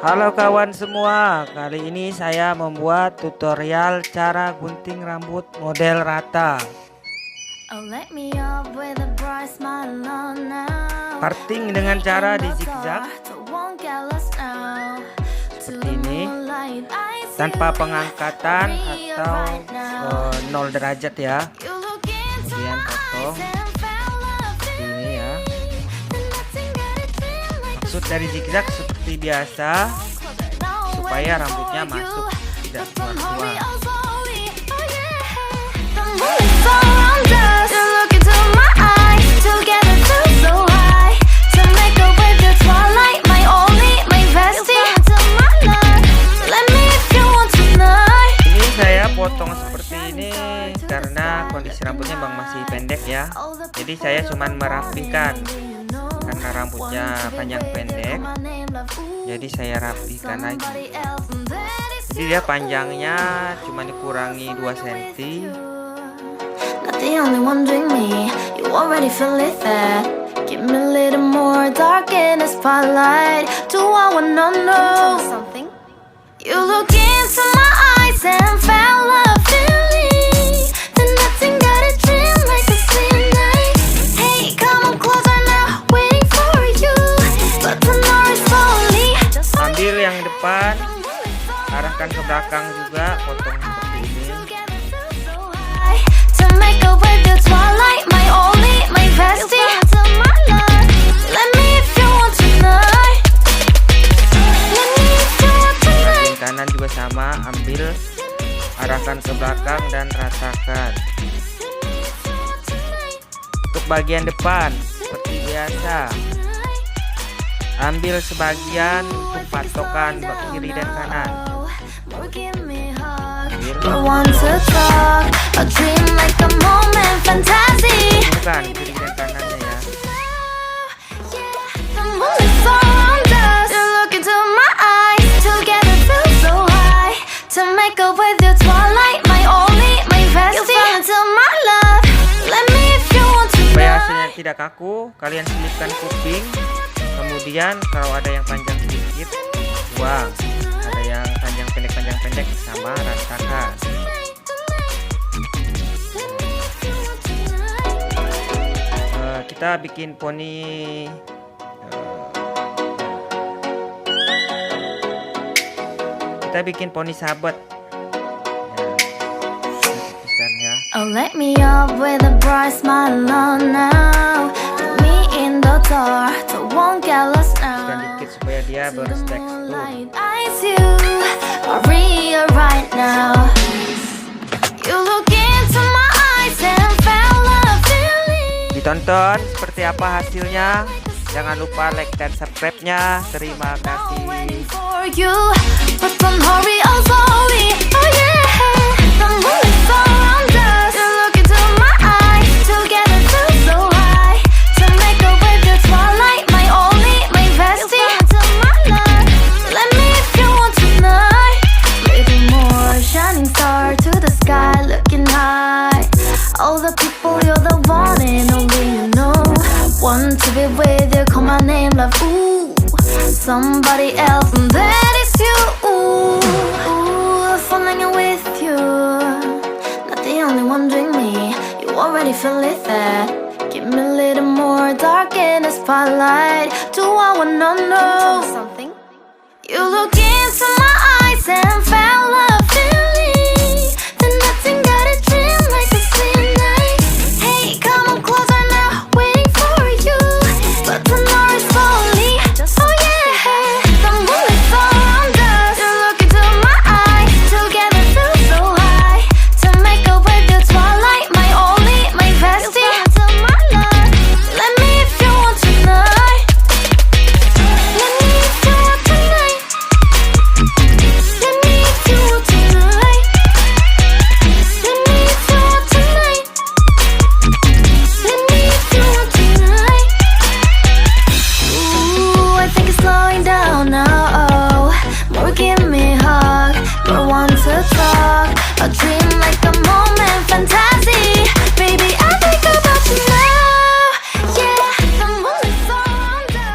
Halo kawan semua, kali ini saya membuat tutorial cara gunting rambut model rata. Parting dengan cara di zikzak seperti ini, tanpa pengangkatan atau 0 derajat ya. Kemudian potong seperti ini ya. Maksud dari zikzak seperti biasa, supaya rambutnya masuk, tidak keluar-keluar. Ini saya potong seperti ini karena kondisi rambutnya memang masih pendek ya. Jadi saya cuman merapikan. Karena rambutnya panjang pendek, jadi saya rapikan lagi. Jadi dia panjangnya cuma dikurangi 2 cm. Arahkan ke belakang juga, potong seperti ini. Bagian kanan juga sama, ambil, arahkan ke belakang dan ratakan. Untuk bagian depan seperti biasa, ambil sebagian untuk patokan kiri dan kanan. Bukan kiri dan kanannya ya. Supaya hasilnya tidak kaku, kalian selipkan kuping. Kemudian kalau ada yang panjang sedikit, buang. Ada yang panjang pendek sama ratakan. Kita bikin poni sabet ya. Oh, let me up with a bright smile on now. Me in the dark, so won't get lost now. Dan dikit supaya dia bertekstur. Right now. You look into my eyes and felt love feeling. Ditonton seperti apa hasilnya. Jangan lupa like dan subscribe-nya. Terima kasih. All the people, you're the one and only you know. Want to be with you, call my name, love. Ooh, somebody else, and that is you. Ooh, falling in with you. Not the only one doing me. You already feel it there. Give me a little more dark in the spotlight. Do I wanna know something? You look into my eyes and felt love feeling. Then nothing got a dream like a scene night. Hey, come on closer now, waiting for you. But the door is slowly. Oh yeah, the moonlight's around us. You look into my eyes, together feel so high. To make up with the twilight, my only, my bestie. My love, let me if you want tonight. Let me if you want tonight. Let me if you want tonight. Let me if you want tonight. Let me if you want tonight. Ooh, I think it's slowing down now. More give me a hug, more want to talk. A dream like a moment, fantastic.